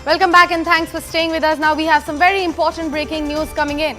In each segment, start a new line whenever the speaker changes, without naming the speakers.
Welcome back and thanks for staying with us. Now we have some very important breaking news coming in.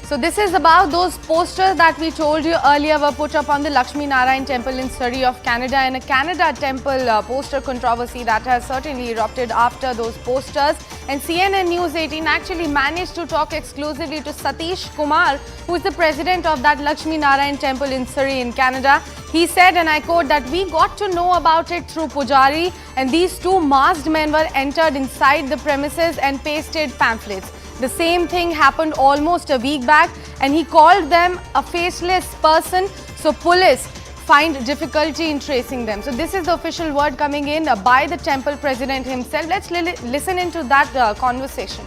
So this is about those posters that we told you earlier were put up on the Lakshmi Narayan temple in Surrey of Canada, and a Canada temple poster controversy that has certainly erupted after those posters. And CNN News 18 actually managed to talk exclusively to Satish Kumar, who is the president of that Lakshmi Narayan temple in Surrey in Canada. He said, and I quote, that we got to know about it through Pujari, and these two masked men were entered inside the premises and pasted pamphlets. The same thing happened almost a week back, and he called them a faceless person. So police find difficulty in tracing them. So this is the official word coming in by the temple president himself. Let's listen into that conversation.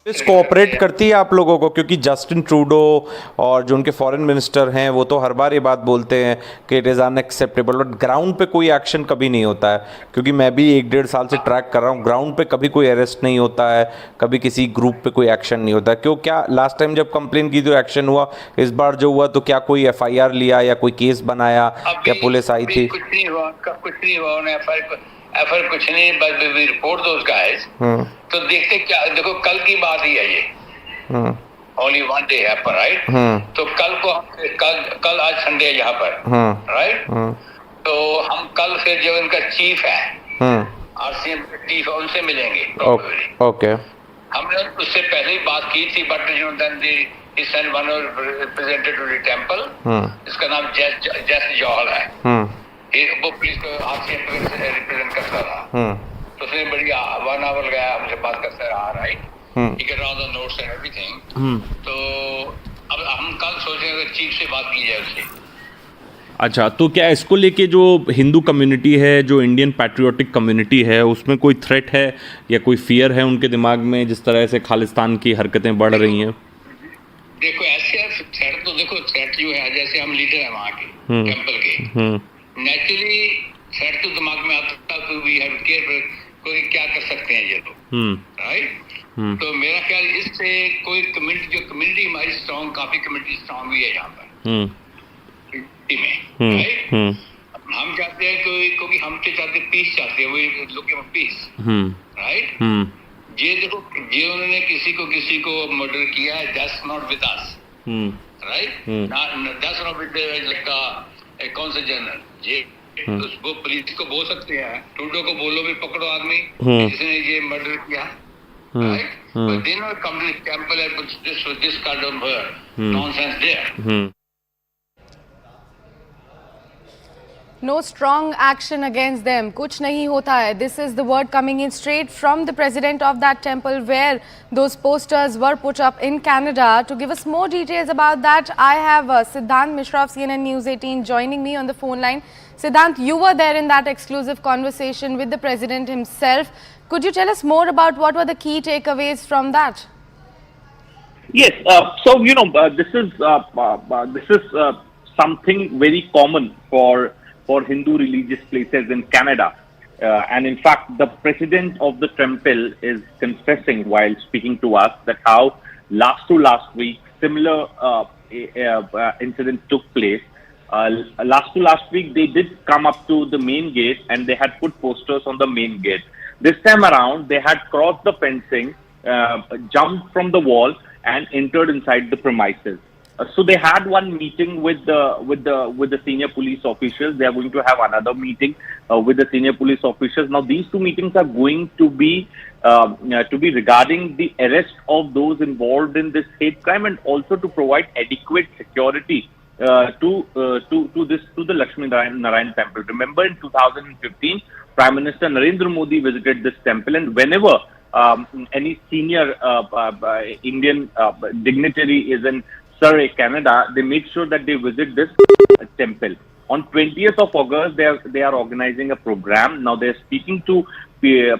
Police cooperate करती है आप लोगों को, क्योंकि Justin Trudeau और जो उनके foreign minister हैं वो तो हर बार ये बात बोलते हैं कि it is unacceptable, but ground पे कोई एक्शन कभी नहीं होता है। क्योंकि मैं भी 1-1.5 साल से ट्रैक कर रहा हूँ, ग्राउंड पे कभी कोई अरेस्ट नहीं होता है, कभी किसी ग्रुप पे कोई एक्शन नहीं होता है। क्यों, क्या लास्ट टाइम जब कंप्लेन की तो एक्शन हुआ, इस बार जो हुआ तो क्या कोई FIR लिया या कोई केस बनाया, क्या पुलिस आई थी?
कुछ नहीं हुआ, एफर कुछ नहीं, बस वी रिपोर्ट दोस गाइस। तो देखते क्या, देखो कल की बात ही है ये, ओनली वन डे है पर, राइट? तो कल को कल आज संडे है यहाँ पर, राइट? तो हम कल फिर जो इनका चीफ है, RCM चीफ है, उनसे मिलेंगे।
ओके,
हमने उससे पहले ही बात की थी, but you know then he sent one representative to the temple, इसका नाम जस जौहर है, वो पुलिस को RCM रिप्रेजेंट करता था। तो उसने बढ़िया 1 आवर लगाया, हमसे बात करता रहा, right? he get all the notes and everything। तो अब हम कल सोच रहे हैं चीफ से बात की जाए उससे।
अच्छा, तो क्या इसको लेके जो हिंदू कम्युनिटी है, जो इंडियन पैट्रियोटिक कम्युनिटी है, उसमें कोई थ्रेट है या कोई फियर है उनके दिमाग में, जिस तरह से खालिस्तान की हरकतें बढ़ रही हैं?
देखो ऐसे थ्रेट तो देखो, थ्रेट जो है, जैसे हम लीडर हैं वहाँ के टेम्पल के, नेचुरली थ्रेट तो दिमाग में आता है, वी हैव केयर, कोई क्या कर सकते हैं ये लोग, राइट? तो मेरा ख्याल इससे कोई कम्युनिटी, जो कम्युनिटी हमारी स्ट्रॉन्ग, काफी कम्युनिटी स्ट्रॉन्ग हुई है यहाँ पर में, राइट? हम चाहते हैं क्योंकि हम तो चाहते पीस चाहते हैं, वो लुकिंग फॉर पीस, राइट? ये देखो, ये उन्होंने किसी को मर्डर किया है, that's not with us, right? That's not with कौन सा जनरल, ये उसको पुलिस को बोल सकते हैं, ट्रूडो को बोलो भी पकड़ो आदमी जिसने ये मर्डर किया, right? But they not come to the temple and put this kind of nonsense there.
No strong action against them. Kuch nahi hota hai. This is the word coming in straight from the president of that temple where those posters were put up in Canada. To give us more details about that, I have Siddhant Mishra of CNN News 18 joining me on the phone line. Siddhant, you were there in that exclusive conversation with the president himself. Could you tell us more about what were the key takeaways from that?
Yes. So you know, this is something very common for Hindu religious places in Canada. And in fact, the president of the temple is confessing while speaking to us that how last week, similar incidents took place. Last week, they did come up to the main gate and they had put posters on the main gate. This time around, they had crossed the fencing, jumped from the wall and entered inside the premises. So they had one meeting with the senior police officials. They are going to have another meeting with the senior police officials. Now these two meetings are going to be regarding the arrest of those involved in this hate crime and also to provide adequate security to the Lakshmi Narayan temple. Remember, in 2015, Prime Minister Narendra Modi visited this temple, and whenever any senior Indian dignitary is in Surrey, Canada, they make sure that they visit this temple. On 20th of August, they are organizing a program. Now they are speaking to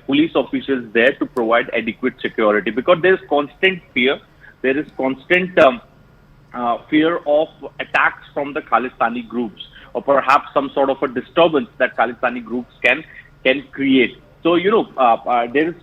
police officials there to provide adequate security, because there is constant fear. There is constant fear of attacks from the Khalistani groups, or perhaps some sort of a disturbance that Khalistani groups can create. So, you know, there is,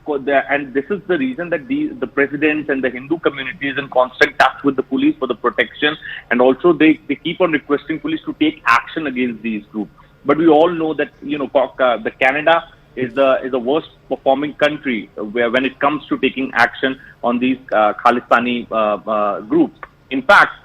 and this is the reason that the president and the Hindu community is in constant touch with the police for the protection, and also they keep on requesting police to take action against these groups. But we all know that the Canada is the worst performing country when it comes to taking action on these Khalistani groups. In fact,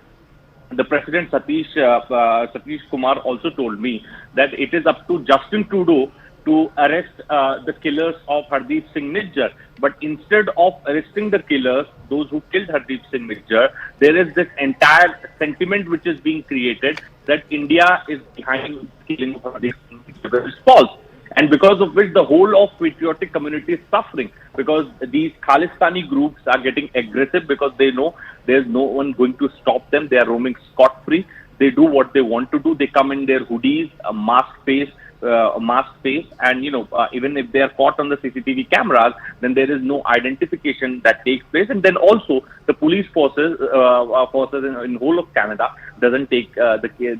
the President Satish Kumar also told me that it is up to Justin Trudeau to arrest the killers of Hardeep Singh Nijjar. But instead of arresting the killers, those who killed Hardeep Singh Nijjar, there is this entire sentiment which is being created that India is behind the killing of Hardeep Singh Nijjar, which is false. And because of which the whole of patriotic community is suffering, because these Khalistani groups are getting aggressive because they know there's no one going to stop them. They are roaming scot-free. They do what they want to do. They come in their hoodies, a mask face, and even if they are caught on the CCTV cameras, then there is no identification that takes place. And then also the police forces in whole of Canada doesn't take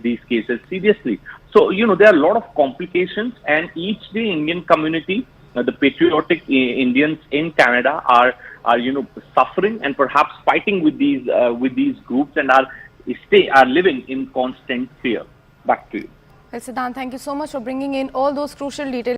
these cases seriously. So there are a lot of complications, and each day Indian community, the patriotic Indians in Canada are suffering and perhaps fighting with these groups, and are living in constant fear. Back to you.
Well, Siddhant, thank you so much for bringing in all those crucial details.